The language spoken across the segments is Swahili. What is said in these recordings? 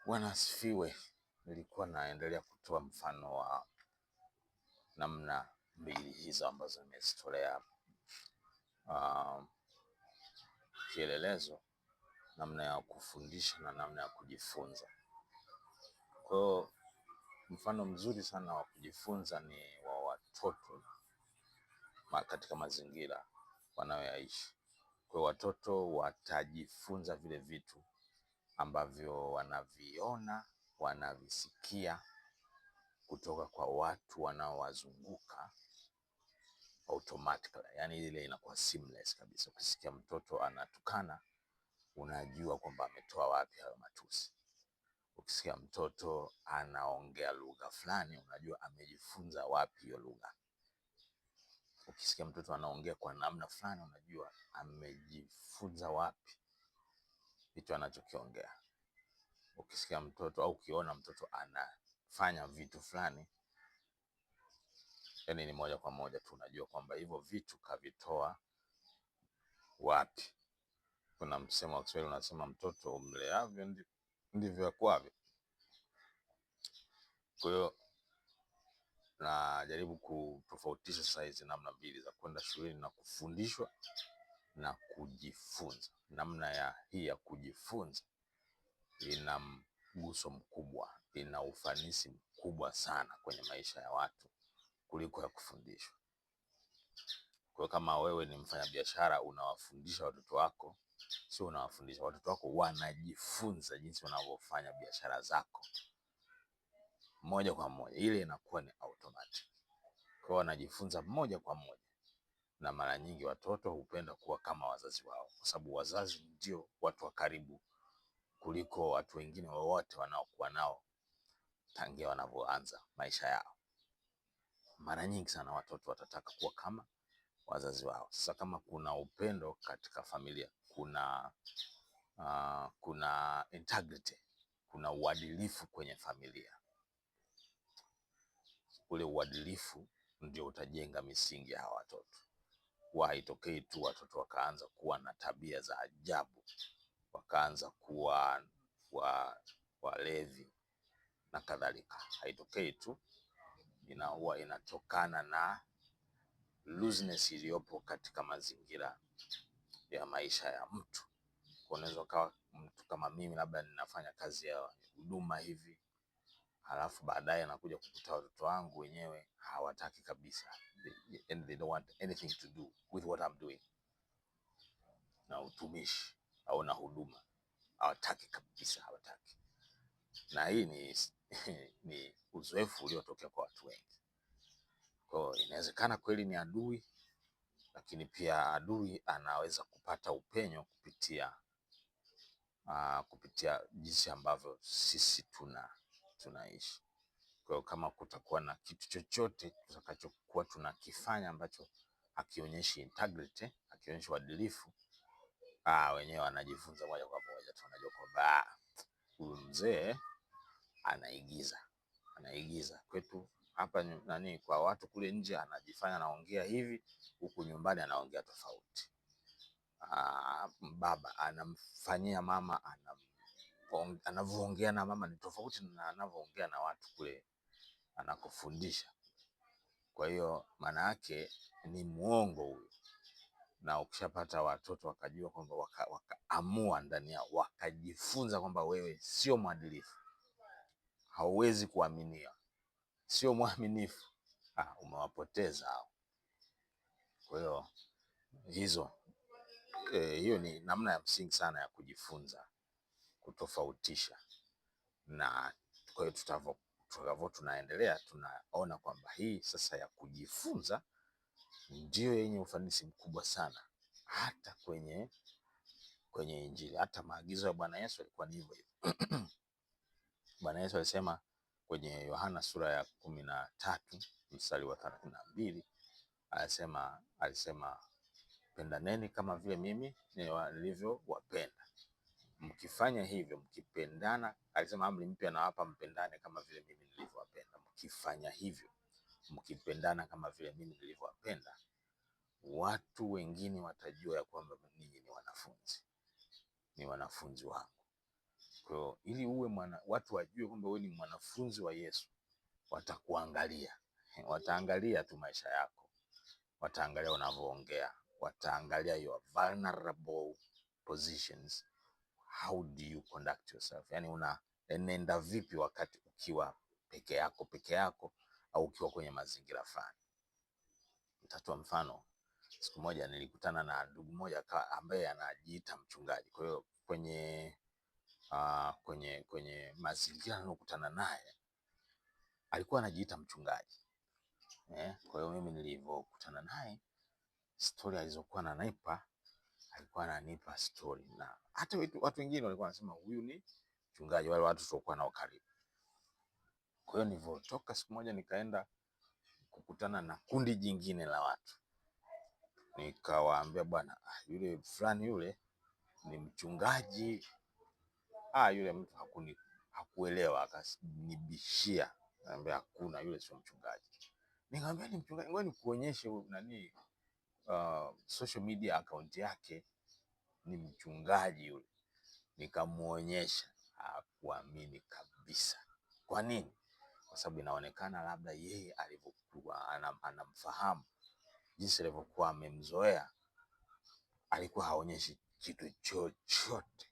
Bwana asifiwe. Nilikuwa naendelea kutoa mfano wa namna mbili hizo ambazo nimezitolea kielelezo, namna ya kufundisha na namna ya kujifunza. Kwa hiyo mfano mzuri sana wa kujifunza ni wa watoto katika mazingira wanayoyaishi. Kwa hiyo watoto watajifunza vile vitu ambavyo wanaviona, wanavisikia kutoka kwa watu wanaowazunguka automatically. Yani ile inakuwa seamless kabisa. Ukisikia mtoto anatukana, unajua kwamba ametoa wapi hayo matusi. Ukisikia mtoto anaongea lugha fulani, unajua amejifunza wapi hiyo lugha. Ukisikia mtoto anaongea kwa namna fulani, unajua amejifunza wapi hicho anachokiongea. Ukisikia mtoto au ukiona mtoto anafanya vitu fulani, yani ni moja kwa moja tu unajua kwamba hivyo vitu kavitoa wapi. Kuna msemo wa Kiswahili unasema mtoto umleavyo ndivyo akwavyo. Kwa hiyo najaribu kutofautisha sasa hizi namna mbili za kwenda shuleni na kufundishwa na kujifunza. Namna hii ya kujifunza ina mguso mkubwa, ina ufanisi mkubwa sana kwenye maisha ya watu kuliko ya kufundishwa. Kwa kama wewe ni mfanyabiashara unawafundisha watoto wako, sio unawafundisha watoto wako, wanajifunza jinsi wanavyofanya biashara zako moja kwa moja. Ile inakuwa ni automatic. Kwa wanajifunza moja kwa moja, na mara nyingi watoto hupenda kuwa kama wazazi wao, kwa sababu wazazi ndio watu wa karibu kuliko watu wengine wowote wanaokuwa nao tangia wanavyoanza maisha yao. Mara nyingi sana watoto watataka kuwa kama wazazi wao. Sasa kama kuna upendo katika familia, kuna integrity, kuna uadilifu kwenye familia, ule uadilifu ndio utajenga misingi ya watoto. Haitokei tu watoto wakaanza kuwa na tabia za ajabu, wakaanza kuwa walevi na kadhalika. Haitokei tu, huwa inatokana na looseness iliyopo katika mazingira ya maisha ya mtu. Unaweza kawa mtu kama mimi, labda ninafanya kazi ya huduma hivi, halafu baadaye nakuja kukuta watoto wangu wenyewe hawataki kabisa, they don't want anything to do with what I'm doing, na utumishi au na huduma hawataki kabisa, hawataki. Na hii ni uzoefu uliotokea kwa watu wengi. Kwa hiyo inawezekana kweli ni adui, lakini pia adui anaweza kupata upenyo kupitia jinsi ambavyo sisi tunaishi. Kwa hiyo kama kutakuwa na kitu chochote tutakachokuwa tunakifanya ambacho hakionyeshi integrity, hakionyeshi uadilifu, wenyewe wanajifunza moja kwa moja. Tunajua kwamba huyu mzee anaigiza kwetu hapa kwa watu kule nje anajifanya anaongea hivi, huku nyumbani anaongea tofauti. Baba anamfanyia mama, anavyoongea na mama ni tofauti na anavyoongea na watu kule anakofundisha. Kwa hiyo maana yake ni muongo huyo. Na ukishapata watoto wakajua kwamba, wakaamua ndani yao, wakajifunza kwamba wewe sio mwadilifu, hauwezi kuaminia, sio mwaminifu, umewapoteza hao. Kwa hiyo hiyo ni namna ya msingi sana ya kujifunza, kutofautisha. Na kwa hiyo tutakavyo tunaendelea, tunaona kwamba hii sasa ya kujifunza ndio yenye ufanisi mkubwa sana, hata kwenye Injili. Hata maagizo ya Bwana Yesu yalikuwa ni hivyo hivyo. Bwana Yesu alisema kwenye Yohana sura ya 13 mstari wa 32, alisema pendaneni kama vile mimi nilivyowapenda. Mkifanya hivyo, mkipendana, alisema amri mpya nawapa, mpendane kama vile mimi nilivyowapenda. Mkifanya hivyo, mkipendana kama vile mimi nilivyowapenda, watu wengine watajua ya kwamba ninyi ni wanafunzi wangu. Kwa hiyo ili watu wajue kwamba wewe ni mwanafunzi wa Yesu, watakuangalia, wataangalia tu maisha yako, wataangalia unavyoongea, wataangalia your vulnerable positions. How do you conduct yourself? Yani unaenenda vipi wakati ukiwa peke yako au ukiwa kwenye mazingira fulani. Nitatoa mfano. Siku moja nilikutana na ndugu mmoja ambaye anajiita mchungaji. Kwa hiyo kwenye mazingira niliyokutana naye alikuwa anajiita mchungaji. Kwa hiyo mimi nilivyokutana naye, story alizokuwa ananipa, alikuwa ananipa story, na hata watu wengine walikuwa wanasema huyu ni mchungaji, wale watu tuliokuwa nao karibu. Kwa hiyo nilivyotoka siku moja nikaenda kukutana na kundi jingine la watu, nikawaambia bwana, yule fulani yule ni mchungaji. Yule mtu hakuelewa, akanibishia, anambia hakuna, yule sio mchungaji. Nikamwambia ni mchungaji, ngoja nikuonyeshe social media account yake, ni mchungaji yule. Nikamuonyesha, hakuamini kabisa. Kwa nini? Kwa sababu inaonekana labda yeye alivyokuwa anamfahamu, jinsi alivyokuwa amemzoea, alikuwa haonyeshi kitu chochote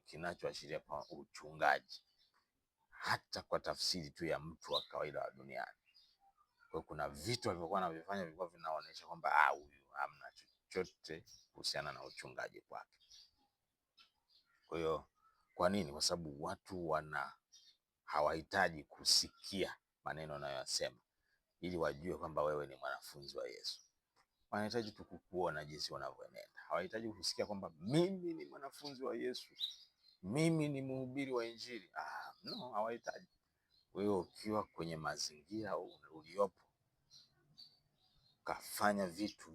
kinachoashiria kwa uchungaji, hata kwa tafsiri tu ya mtu wa kawaida wa duniani. Kwa kuna vitu alivyokuwa anavifanya vilikuwa vinaonyesha kwamba huyu hamna chochote kuhusiana na uchungaji kwake. Kwa hiyo kwa nini? Kwa sababu watu hawahitaji kusikia maneno unayosema ili wajue kwamba wewe ni mwanafunzi wa Yesu. Wanahitaji tu kukuona jinsi unavyoenenda. Hawahitaji kusikia kwamba mimi ni mwanafunzi wa Yesu, mimi ni mhubiri wa Injili. No, hawahitaji. Wewe ukiwa kwenye mazingira uliopo, kafanya vitu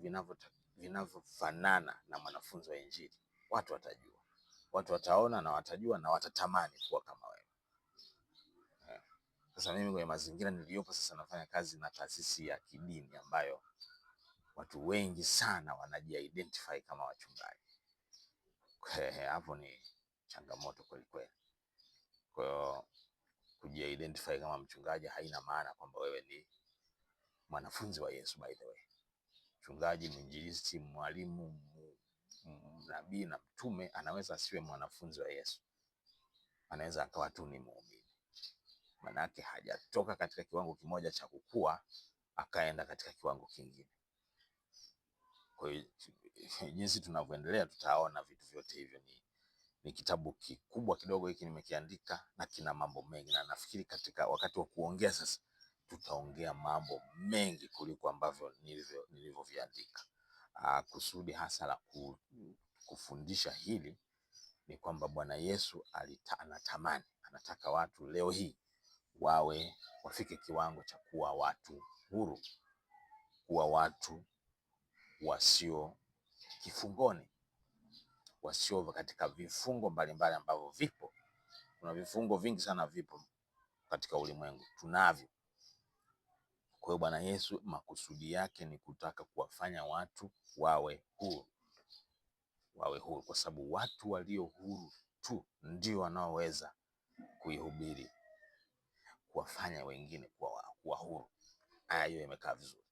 vinavyofanana na mwanafunzi wa Injili, watu watajua, watu wataona na watajua na watatamani kuwa kama wewe. Sasa mimi kwenye mazingira niliyopo sasa, nafanya kazi na taasisi ya kidini ambayo watu wengi sana wanaji-identify kama wachungaji. Hapo ni changamoto kweli kweli. Kwa hiyo kuji-identify kama mchungaji haina maana kwamba wewe ni mwanafunzi wa Yesu. By the way, mchungaji, mwinjilisti, mwalimu, nabii na mtume anaweza asiwe mwanafunzi wa Yesu, anaweza akawa tu ni muumini. Manake hajatoka katika kiwango kimoja cha kukua akaenda katika kiwango kingine. Kwa hiyo jinsi tunavyoendelea tutaona vitu vyote hivyo. Ni kitabu kikubwa kidogo hiki nimekiandika, na kina mambo mengi, na nafikiri katika wakati wa kuongea sasa tutaongea mambo mengi kuliko ambavyo nilivyoviandika. Kusudi hasa la kufundisha hili ni kwamba Bwana Yesu anataka watu leo hii wafike kiwango cha kuwa watu huru, kuwa watu wasio kifungoni, wasio katika vifungo mbalimbali ambavyo vipo. Kuna vifungo vingi sana vipo katika ulimwengu, tunavyo. Kwa hiyo Bwana Yesu makusudi yake ni kutaka kuwafanya watu wawe huru, kwa sababu watu walio huru tu ndio wanaoweza kuihubiri, kuwafanya wengine kuwa huru. Hiyo imekaa vizuri.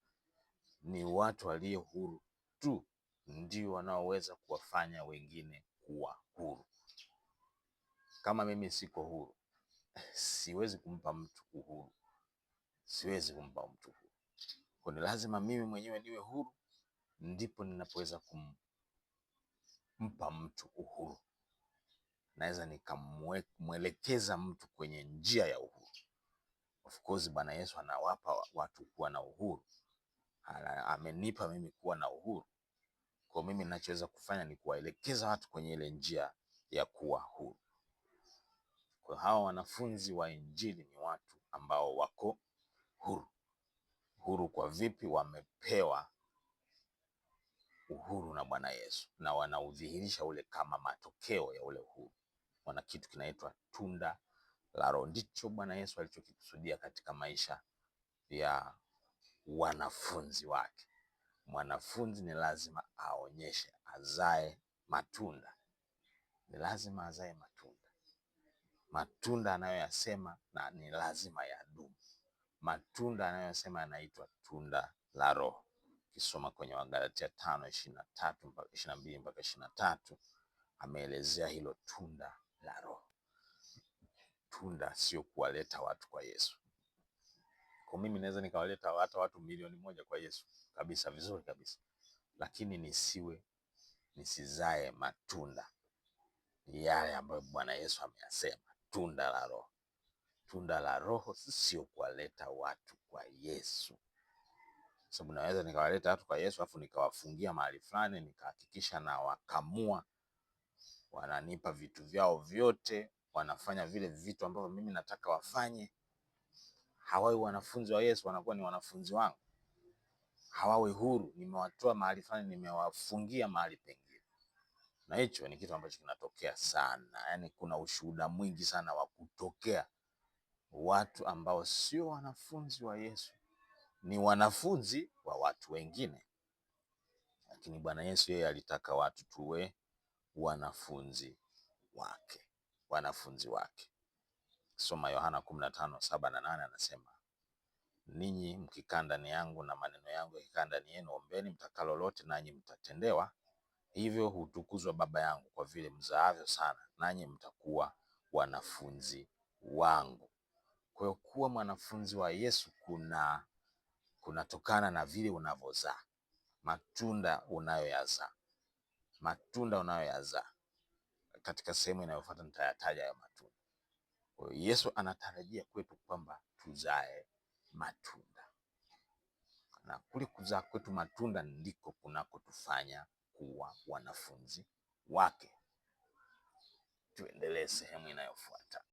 Ni watu walio huru tu ndio wanaoweza kuwafanya wengine kuwa huru. Kama mimi siko huru, siwezi kumpa mtu uhuru, siwezi kumpa mtu uhuru. Kwa ni lazima mimi mwenyewe niwe huru, ndipo ninapoweza kumpa mtu uhuru. Naweza nikamwelekeza mtu kwenye njia ya uhuru. Of course Bwana Yesu anawapa watu kuwa na uhuru, amenipa mimi kuwa na uhuru. Kwa mimi ninachoweza kufanya ni kuwaelekeza watu kwenye ile njia ya kuwa huru. Kwa hawa wanafunzi wa Injili ni watu ambao wako huru. Huru kwa vipi? Wamepewa uhuru na Bwana Yesu, na wanaudhihirisha ule kama matokeo ya ule uhuru. Wana kitu kinaitwa tunda la Roho. Ndicho Bwana Yesu alichokikusudia katika maisha ya wanafunzi wake. Mwanafunzi ni lazima aonyeshe, azae matunda. Ni lazima azae matunda. matunda anayoyasema na ni lazima yadumu. Matunda anayosema yanaitwa tunda la Roho. Ukisoma kwenye Wagalatia 5:22 mpaka 23 ameelezea hilo tunda la Roho. Tunda sio kuwaleta watu kwa Yesu. Kwa mimi naweza nikawaleta hata watu milioni moja kwa Yesu kabisa, vizuri kabisa, lakini nisizae matunda yale ambayo Bwana Yesu ameyasema, tunda la Roho. Tunda la Roho sio kuwaleta watu kwa Yesu, sababu naweza nikawaleta watu kwa Yesu afu nikawafungia mahali fulani, nikahakikisha na wakamua, wananipa vitu vyao vyote, wanafanya vile vitu ambavyo mimi nataka wafanye. Hawawi wanafunzi wa Yesu, wanakuwa ni wanafunzi wangu. Hawawi huru, nimewatoa mahali fulani, nimewafungia mahali pengine. Na hicho ni kitu ambacho kinatokea sana. Yaani kuna ushuhuda mwingi sana wa kutokea watu ambao sio wanafunzi wa Yesu, ni wanafunzi wa watu wengine, lakini Bwana Yesu yeye alitaka watu tuwe wanafunzi wake, wanafunzi wake. Soma Yohana 15:7-8 anasema, ninyi mkikaa ndani yangu na maneno yangu yakikaa ndani yenu, ombeni mtakalo lolote nanyi mtatendewa. Hivyo hutukuzwa Baba yangu kwa vile mzaavyo sana, nanyi mtakuwa wanafunzi wangu. Kwa hiyo kuwa mwanafunzi wa Yesu kunatokana na vile unavyozaa, matunda unayoyazaa. Matunda unayoyazaa. Katika sehemu inayofuata nitayataja hayo matunda. Kwa hiyo Yesu anatarajia kwetu kwamba tuzae matunda, na kule kuzaa kwetu matunda ndiko kunakotufanya kuwa wanafunzi wake. Tuendelee sehemu inayofuata.